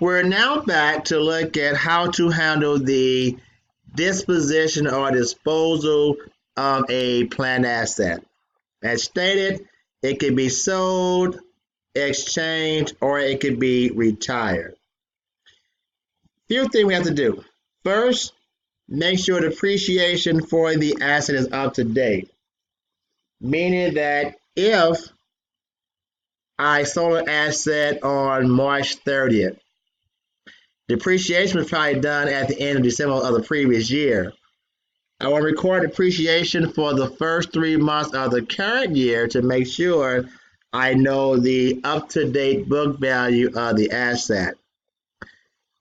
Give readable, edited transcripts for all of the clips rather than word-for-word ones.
We're now back to look at how to handle the disposition or disposal of a planned asset. As stated, it can be sold, exchanged, or it could be retired. Few things we have to do. First, make sure depreciation for the asset is up to date, meaning that if I sold an asset on March 30th, depreciation was probably done at the end of December of the previous year. I will record depreciation for the first 3 months of the current year to make sure I know the up-to-date book value of the asset.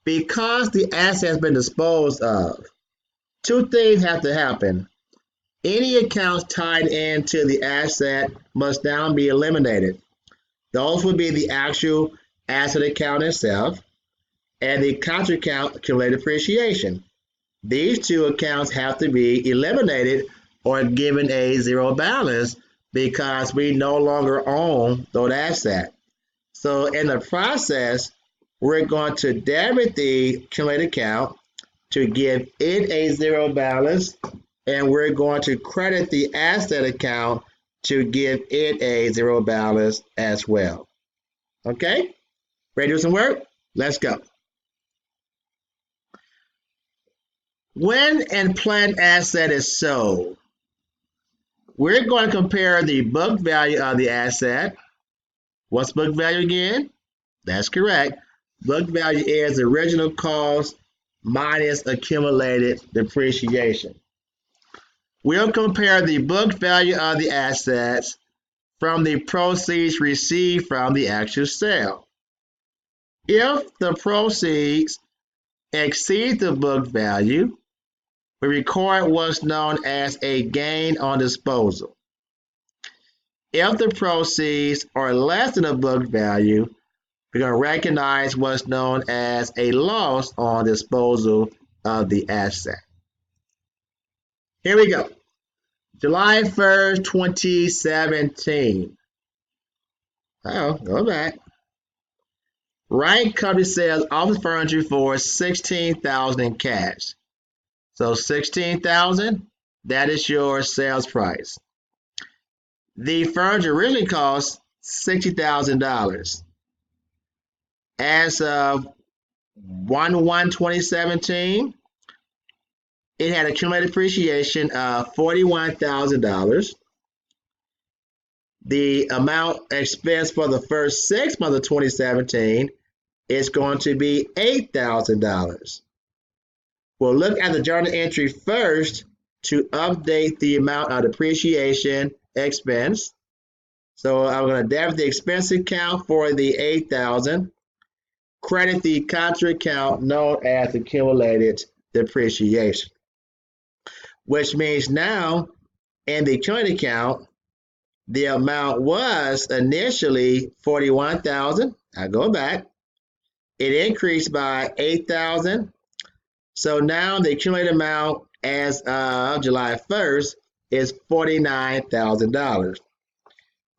Because the asset has been disposed of, two things have to happen. Any accounts tied into the asset must now be eliminated. Those would be the actual asset account itself and the contra account accumulated depreciation. These two accounts have to be eliminated or given a zero balance because we no longer own those assets. So in the process, we're going to debit the accumulated account to give it a zero balance, and we're going to credit the asset account to give it a zero balance as well. Okay? Ready to do some work? Let's go. When an planned asset is sold, we're going to compare the book value of the asset. What's book value again? That's correct. Book value is the original cost minus accumulated depreciation. We'll compare the book value of the assets from the proceeds received from the actual sale. If the proceeds exceed the book value, we record what's known as a gain on disposal. If the proceeds are less than the book value, we're going to recognize what's known as a loss on disposal of the asset. Here we go. July 1st, 2017. Go back. Wright Company sells office furniture for $16,000 in cash. So $16,000, that is your sales price. The furniture originally cost $60,000. As of 1/1/2017, it had accumulated depreciation of $41,000. The amount expensed for the first 6 months of 2017 is going to be $8,000. We'll look at the journal entry first to update the amount of depreciation expense. So I'm going to debit the expense account for the $8,000, credit the contra account known as accumulated depreciation, which means now in the accumulated account, the amount was initially $41,000. I go back. It increased by $8,000. So now the accumulated amount as of July 1st is $49,000.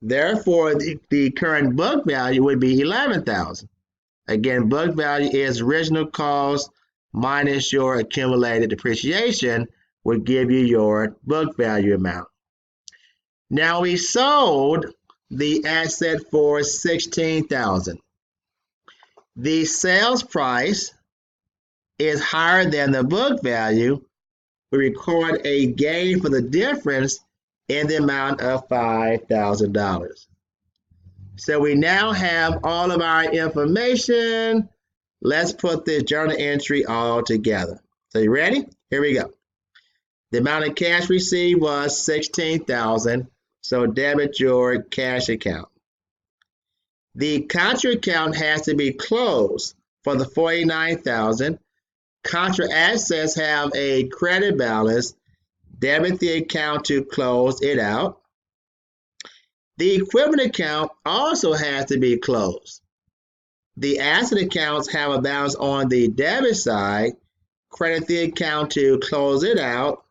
Therefore, the current book value would be $11,000. Again, book value is original cost minus your accumulated depreciation would give you your book value amount. Now we sold the asset for $16,000. The sales price is higher than the book value. We record a gain for the difference in the amount of $5,000. So we now have all of our information. Let's put this journal entry all together. So you ready? Here we go. The amount of cash received was $16,000. So debit your cash account. The contra account has to be closed for the $49,000. Contra assets have a credit balance. Debit the account to close it out. The equipment account also has to be closed. The asset accounts have a balance on the debit side. Credit the account to close it out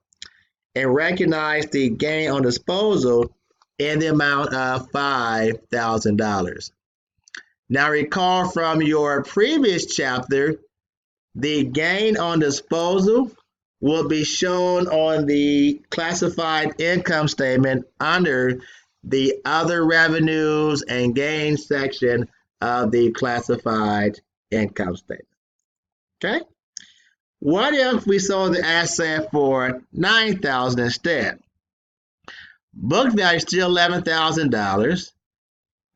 and recognize the gain on disposal in the amount of $5,000. Now recall from your previous chapter, the gain on disposal will be shown on the classified income statement under the other revenues and gains section of the classified income statement. Okay? What if we sold the asset for $9,000 instead? Book value is still $11,000.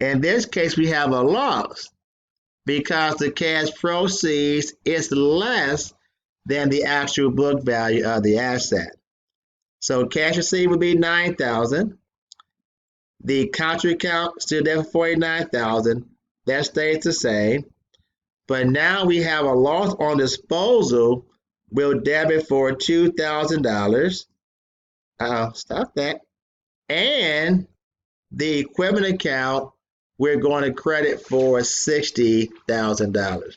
In this case, we have a loss because the cash proceeds is less than the actual book value of the asset. So cash received would be $9,000. The country account still there for $49,000. That stays the same. But now we have a loss on disposal. We'll debit for $2,000. Stop that. And the equipment account, we're going to credit for $60,000.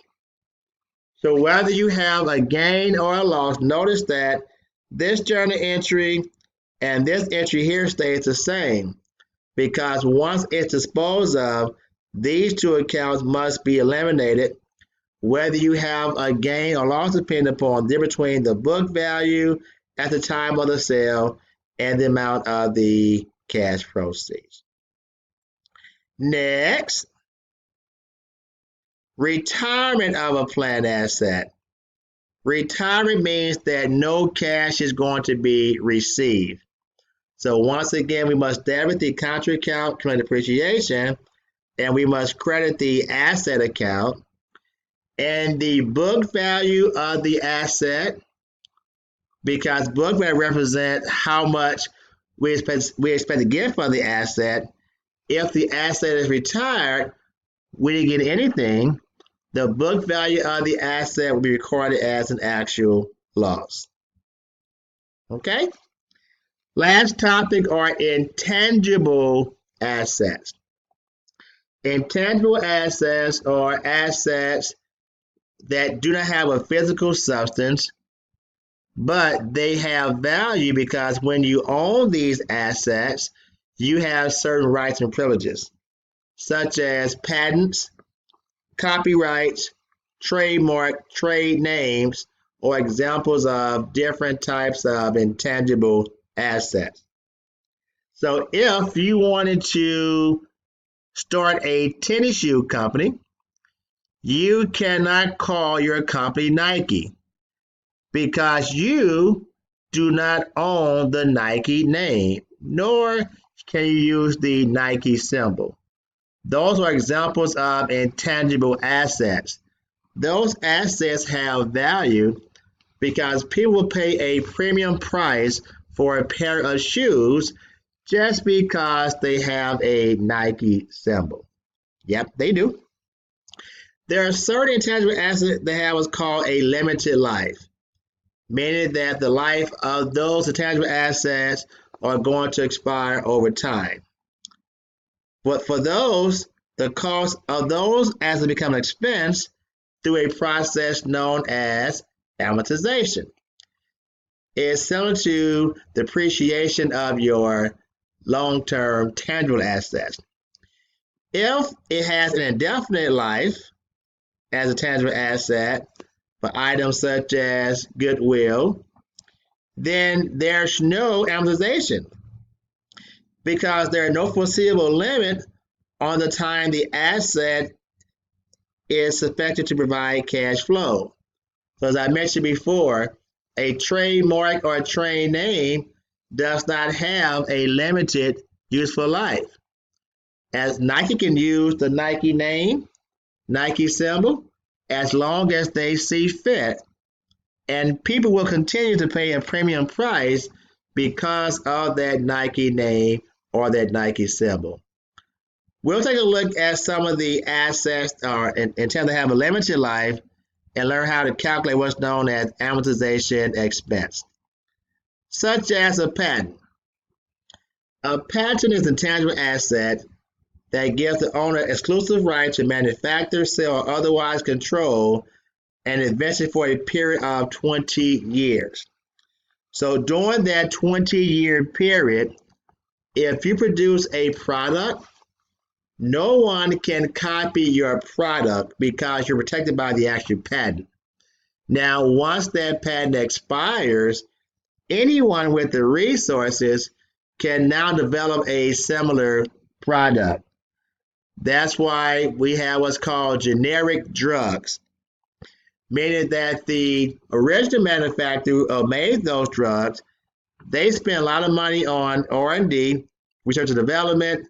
So whether you have a gain or a loss, notice that this journal entry and this entry here stays the same, because once it's disposed of, these two accounts must be eliminated. Whether you have a gain or loss depends upon the difference between the book value at the time of the sale and the amount of the cash proceeds. Next, retirement of a planned asset. Retirement means that no cash is going to be received. So once again, we must debit the contra account, current depreciation, and we must credit the asset account. And the book value of the asset, because book value represents how much we expect to get from the asset. If the asset is retired, we didn't get anything. The book value of the asset will be recorded as an actual loss. Okay? Last topic are intangible assets. Intangible assets are assets that do not have a physical substance, but they have value because when you own these assets, you have certain rights and privileges, such as patents, copyrights, trademark, trade names, or examples of different types of intangible assets. So if you wanted to start a tennis shoe company, you cannot call your company Nike because you do not own the Nike name, nor can you use the Nike symbol. Those are examples of intangible assets. Those assets have value because people will pay a premium price for a pair of shoes just because they have a Nike symbol. Yep, they do. There are certain intangible assets that have what's called a limited life, meaning that the life of those intangible assets are going to expire over time. But for those, the cost of those assets become an expense through a process known as amortization. It's similar to depreciation of your long-term tangible assets. If it has an indefinite life as a tangible asset for items such as goodwill, then there's no amortization because there is no foreseeable limit on the time the asset is expected to provide cash flow. So as I mentioned before, a trademark or a trade name does not have a limited useful life. As Nike can use the Nike name, Nike symbol, as long as they see fit, and people will continue to pay a premium price because of that Nike name or that Nike symbol. We'll take a look at some of the assets intended to have a limited life and learn how to calculate what's known as amortization expense, such as a patent. A patent is an intangible asset that gives the owner exclusive right to manufacture, sell, or otherwise control an invention for a period of 20 years. So during that 20-year period, if you produce a product no one can copy your product because you're protected by the actual patent. Now, once that patent expires, anyone with the resources can now develop a similar product. That's why we have what's called generic drugs, meaning that the original manufacturer who made those drugs, they spent a lot of money on R&D, research and development.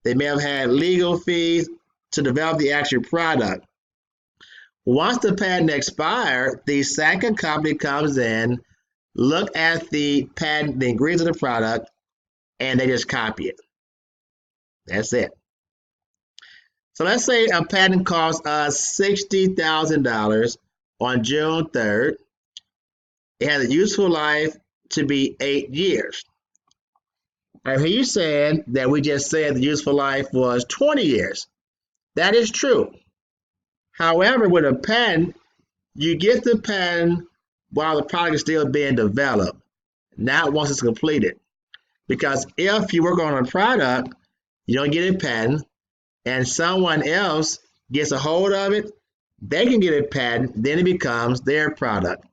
They may have had legal fees to develop the actual product. Once the patent expires, the second company comes in, look at the patent, the ingredients of the product, and they just copy it. That's it. So let's say a patent costs us $60,000 on June 3rd. It has a useful life to be 8 years. I hear you saying that we just said the useful life was 20 years. That is true. However, with a patent, you get the patent while the product is still being developed, not once it's completed. Because if you work on a product, you don't get a patent, and someone else gets a hold of it, they can get a patent, then it becomes their product.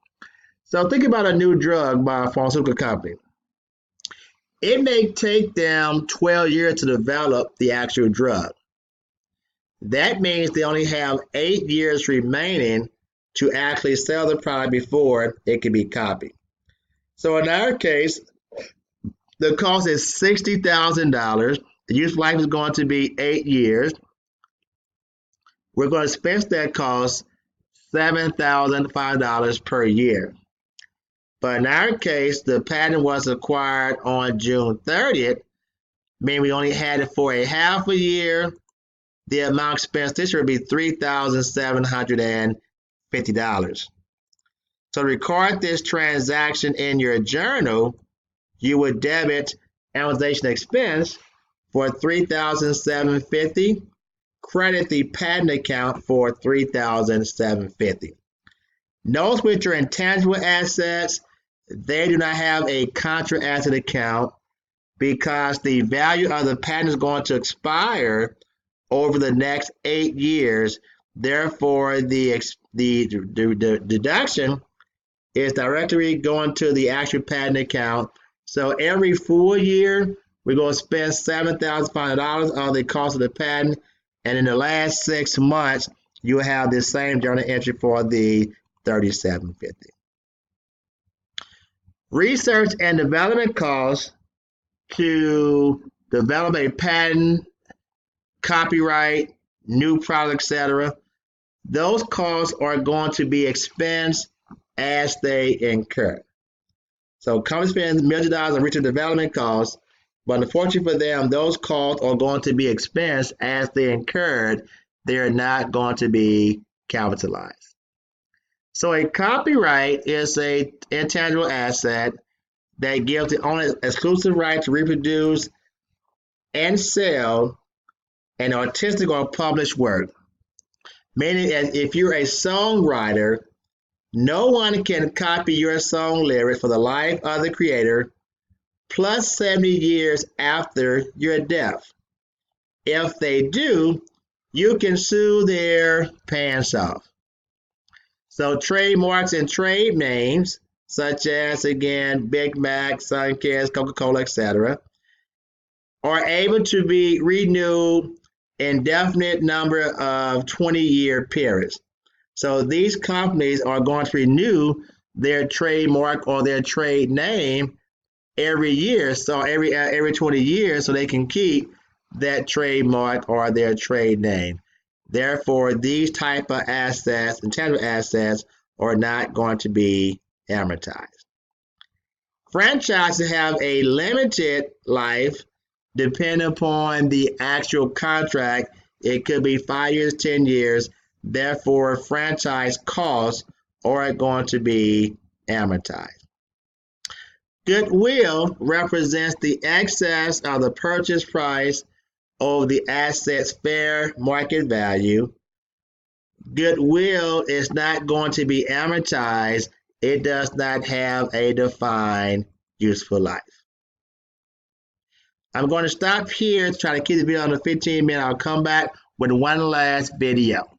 So think about a new drug by a pharmaceutical company. It may take them 12 years to develop the actual drug. That means they only have 8 years remaining to actually sell the product before it can be copied. So in our case, the cost is $60,000. The useful life is going to be 8 years. We're going to expense that cost $7,005 per year. But in our case, the patent was acquired on June 30th, meaning we only had it for a half a year. The amount spent this year would be $3,750. So to record this transaction in your journal, you would debit amortization expense for $3,750, credit the patent account for $3,750. Note with your intangible assets, they do not have a contra asset account because the value of the patent is going to expire over the next 8 years. Therefore, the deduction is directly going to the actual patent account. So every full year, we're going to spend $7,500 on the cost of the patent. And in the last 6 months, you will have the same journal entry for the $3,750. Research and development costs to develop a patent, copyright, new product, etc. Those costs are going to be expensed as they incur. So companies spend millions of dollars on research and development costs, but unfortunately for them, those costs are going to be expensed as they incurred. They're not going to be capitalized. So a copyright is an intangible asset that gives the owner exclusive right to reproduce and sell an artistic or published work. Meaning that if you're a songwriter, no one can copy your song lyrics for the life of the creator plus 70 years after your death. If they do, you can sue their pants off. So trademarks and trade names, such as, again, Big Mac, Sunkist, Coca-Cola, etc., are able to be renewed indefinite number of 20-year periods. So these companies are going to renew their trademark or their trade name every year, so every 20 years, so they can keep that trademark or their trade name. Therefore, these type of assets, intangible assets, are not going to be amortized. Franchises have a limited life depending upon the actual contract. It could be 5 years, 10 years. Therefore, franchise costs are going to be amortized. Goodwill represents the excess of the purchase price over the asset's fair market value. Goodwill is not going to be amortized. It does not have a defined useful life. I'm going to stop here to try to keep the video under 15 minutes. I'll come back with one last video.